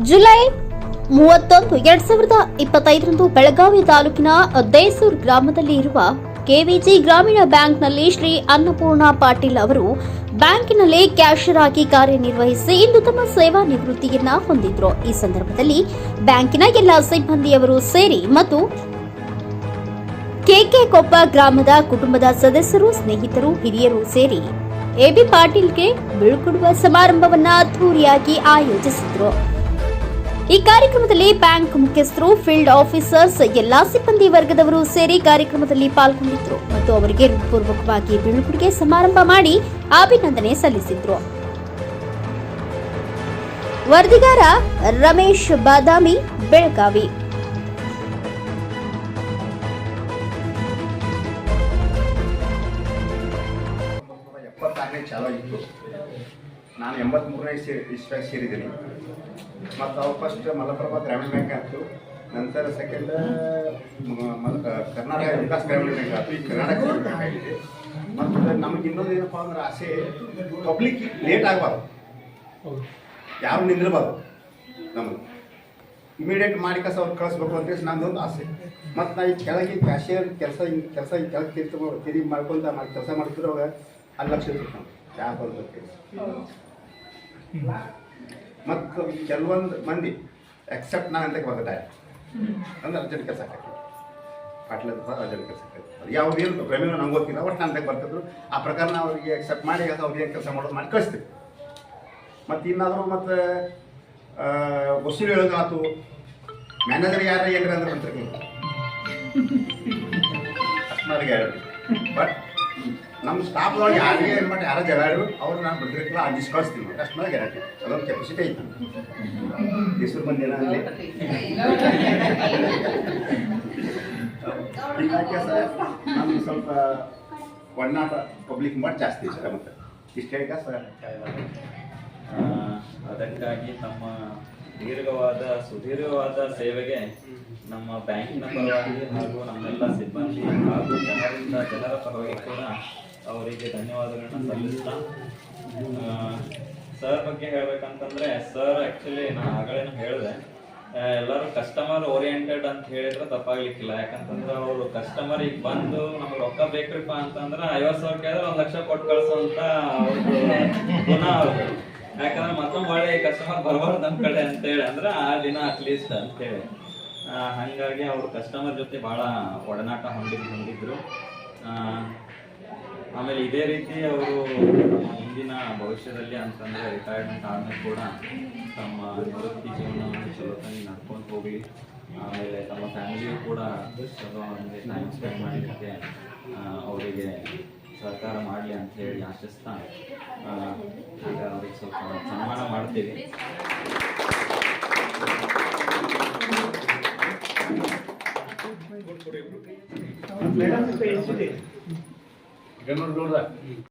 July 31, 2025ರಂದು Belagavi ತಾಲೂಕಿನ ದೇಸೂರ್ ಗ್ರಾಮದಲ್ಲಿ ಇರುವ ಕೆವಿಜಿ ಗ್ರಾಮೀಣ ಬ್ಯಾಂಕ್ನಲ್ಲಿ ಶ್ರೀ ಅನ್ನಪೂರ್ಣ ಪಾಟೀಲ್ ಅವರು ಬ್ಯಾಂಕಿನಲ್ಲಿ ಕ್ಯಾಶಿಯರ್ ಆಗಿ ಕಾರ್ಯನಿರ್ವಹಿಸಿ ಇಂದು ತಮ್ಮ ಸೇವಾ ನಿವೃತ್ತಿಯನ್ನ ಹೊಂದಿದ್ರು. ಈ ಸಂದರ್ಭದಲ್ಲಿ ಬ್ಯಾಂಕಿನ ಎಲ್ಲ ಸಿಬ್ಬಂದಿಯವರು ಸೇರಿ ಮತ್ತು ಕೆಕೆ ಕೊಪ್ಪ ಗ್ರಾಮದ ಕುಟುಂಬದ ಸದಸ್ಯರು, ಸ್ನೇಹಿತರು, ಹಿರಿಯರು ಸೇರಿ ಎಬಿ ಪಾಟೀಲ್ಗೆ ಬೀಳ್ಕೊಡುವ ಸಮಾರಂಭವನ್ನ ಅದ್ದೂರಿಯಾಗಿ ಆಯೋಜಿಸಿದ್ರು. ಈ ಕಾರ್ಯಕ್ರಮದಲ್ಲಿ ಬ್ಯಾಂಕ್ ಮುಖ್ಯಸ್ಥರು, ಫೀಲ್ಡ್ ಆಫೀಸರ್ಸ್, ಎಲ್ಲಾ ಸಿಬ್ಬಂದಿ ವರ್ಗದವರು ಸೇರಿ ಕಾರ್ಯಕ್ರಮದಲ್ಲಿ ಪಾಲ್ಗೊಂಡಿದ್ರು ಮತ್ತು ಅವರಿಗೆ ಹೃತ್ಪೂರ್ವಕವಾಗಿ ಬೀಳ್ಕೊಡುಗೆ ಸಮಾರಂಭ ಮಾಡಿ ಅಭಿನಂದನೆ ಸಲ್ಲಿಸಿದ್ರು. ವರದಿಗಾರ ರಮೇಶ್ ಬಾದಾಮಿ, ಬೆಳಗಾವಿ. ಚಾಲೂ ಇತ್ತು. ನಾನು 83ನೇ ಇಸ್ವಿಯಾಗ ಸೇರಿದ್ದೀನಿ. ಮತ್ತು ಅವು ಫಸ್ಟ್ ಮಲಪ್ರಭಾ ಗ್ರಾಮೀಣ ಬ್ಯಾಂಕ್ ಆಯಿತು, ನಂತರ ಸೆಕೆಂಡ್ ಕರ್ನಾಟಕ ವಿಕಾಸ್ ಗ್ರಾಮೀಣ ಬ್ಯಾಂಕ್ ಆಯಿತು, ಈ ಕರ್ನಾಟಕ ಗ್ರಾಮೀಣ ಬ್ಯಾಂಕ್ ಆಗಿದೆ. ಮತ್ತು ನಮಗೆ ಇನ್ನೊಂದು ಏನಪ್ಪ ಅಂದ್ರೆ ಆಸೆ, ಪಬ್ಲಿಕ್ ಲೇಟ್ ಆಗಬಾರ್ದು, ಯಾರು ನಿಂದಿರಬಾರ್ದು, ನಮಗೆ ಇಮಿಡಿಯೇಟ್ ಮಾಡಿ ಅವ್ರು ಕಳಿಸ್ಬೇಕು ಅಂತೇಳಿ ನನ್ನದೊಂದು ಆಸೆ. ಮತ್ತು ನಾ ಈ ಕೆಳಗೆ ಕ್ಯಾಶಿಯರ್ ಕೆಲಸ ಕೆಳಗೆ ತಿರುಗಿ ಮಾಡ್ಕೊಂತ ಕೆಲಸ ಮಾಡ್ತಿರೋ ಅವಾಗ ಅಲ್ಲಿ ಲಕ್ಷ ಇರ್ಬೇಕು ಯಾವ ಬರ್ತೈತಿ. ಮತ್ತು ಕೆಲವೊಂದು ಮಂದಿ ಎಕ್ಸೆಪ್ಟ್ ನಾನು ಅಂತ ಬರ್ತದೆ ಅಂದ್ರೆ ಅರ್ಜೆಂಟ್ ಕೆಲಸ ಆಕೈತಿ, ಪಾಟ್ಲ ಅರ್ಜೆಂಟ್ ಕೆಲಸ ಆಕೈತಿ, ಯಾವ್ದೇನು ಪ್ರಮೇಯ ನಂಗೆ ಗೊತ್ತಿಲ್ಲ, ಒಟ್ಟು ನಾನು ಬರ್ತಿದ್ರು. ಆ ಪ್ರಕಾರ ನಾವು ಅವ್ರಿಗೆ ಎಕ್ಸೆಪ್ಟ್ ಮಾಡಿ ಅವ್ರಿಗೆ ಏನು ಕೆಲಸ ಮಾಡೋದು ಮಾಡಿ ಕಳಿಸ್ತೀವಿ. ಮತ್ತು ಇನ್ನಾದರೂ ಮತ್ತು ವಸೂಲಿ ಹೇಳೋದಾತು, ಮ್ಯಾನೇಜರ್ ಯಾರು ಏನ್ರಿ ಅಂದ್ರೆ ಬರ್ತೀರಿ ಅಷ್ಟನವ್ರಿಗೆ ಯಾರು. ಬಟ್ ನಮ್ಮ ಸ್ಟಾಫ್ದೊಳಗೆ ಯಾರಿಗೆ ಏನು ಮಾಡಿ ಯಾರೋ ಜಗಾಡಿರು ಅವ್ರು ನಾನು ಬರ್ತಿರ್ತಿಲ್ಲ, ಅದು ಕಳಿಸ್ತೀನಿ ನೋಡಿ, ಅಷ್ಟು ಮೇಲೆ ಗ್ಯಾರಂಟಿ. ಅದೊಂದು ಕೆಪಾಸಿಟಿ ಐತೆ ಹೆಸರು ಮಂದಿ ಏನಲ್ಲಿ ಹೀಗಾಗಿ ಸರ್ ನಮ್ಗೆ ಸ್ವಲ್ಪ ಒಡನಾಟ ಪಬ್ಲಿಕ್ ಮಾಡಿ ಜಾಸ್ತಿ ಇಷ್ಟ. ಮತ್ತು ಇಷ್ಟ ಹೇಗ ಸರ್ ಅದಕ್ಕಾಗಿ ತಮ್ಮ ಸುದೀರ್ಘವಾದ ಸೇವೆಗೆ ನಮ್ಮ ಬ್ಯಾಂಕಿನ ಪರವಾಗಿ ಹಾಗೂ ನಮ್ಮೆಲ್ಲ ಸಿಬ್ಬಂದಿ ಹಾಗೂ ಜನರ ಪರವಾಗಿ ಕೂಡ ಅವರಿಗೆ ಧನ್ಯವಾದಗಳನ್ನ ಸಲ್ಲಿಸ್ತಾ, ಸರ್ ಬಗ್ಗೆ ಹೇಳ್ಬೇಕಂತಂದ್ರೆ ಸರ್ ಆ್ಯಕ್ಚುಲಿ ನಾನು ಆಗಲೇನು ಹೇಳಿದೆ, ಎಲ್ಲರೂ ಕಸ್ಟಮರ್ ಓರಿಯೆಂಟೆಡ್ ಅಂತ ಹೇಳಿದ್ರೆ ತಪ್ಪಾಗ್ಲಿಕ್ಕಿಲ್ಲ. ಯಾಕಂತಂದ್ರೆ ಅವರು ಕಸ್ಟಮರ್ ಈಗ ಬಂದು ನಮ್ಗೆ ರೊಕ್ಕ ಬೇಕ್ರಿಪ್ಪ ಅಂತಂದ್ರೆ 50,000 ಕೇಳಿದ್ರೆ 1,00,000 ಕೊಟ್ಟು ಕಳ್ಸೋಂತ ಗುಣ ಅವ್ರದ್ದು. ಯಾಕಂದ್ರೆ ಮತ್ತೊಮ್ಮೆ ಒಳ್ಳೆ ಕಸ್ಟಮರ್ ಬರಬಾರ್ದು ನಮ್ಮ ಕಡೆ ಅಂತೇಳಿ ಅಂದ್ರೆ ಆ ದಿನ ಅಟ್ಲೀಸ್ಟ್ ಅಂತೇಳಿ. ಹಾಗಾಗಿ ಅವರು ಕಸ್ಟಮರ್ ಜೊತೆ ಭಾಳ ಒಡನಾಟ ಹೊಂದಿದ್ರು. ಆಮೇಲೆ ಇದೇ ರೀತಿ ಅವರು ಮುಂದಿನ ಭವಿಷ್ಯದಲ್ಲಿ ಅಂತಂದರೆ ರಿಟೈರ್ಮೆಂಟ್ ಆದ್ಮೇಲೆ ಕೂಡ ತಮ್ಮ ನಿವೃತ್ತಿ ಜೀವನವನ್ನು ಚಲೋತಾಗಿ ನಡ್ಕೊಂಡು ಹೋಗಲಿ. ಆಮೇಲೆ ತಮ್ಮ ಫ್ಯಾಮಿಲಿಯು ಕೂಡ ಚಲೋ ಅಂದರೆ ಟೈಮ್ ಸ್ಪೆಂಡ್ ಮಾಡಲಿಕ್ಕೆ ಅವರಿಗೆ ಸಹಕಾರ ಮಾಡಲಿ ಅಂತ ಹೇಳಿ ಆಶಿಸ್ತಾ ಈಗ ಅವ್ರಿಗೆ ಸ್ವಲ್ಪ ಸನ್ಮಾನ ಮಾಡ್ತೀವಿ.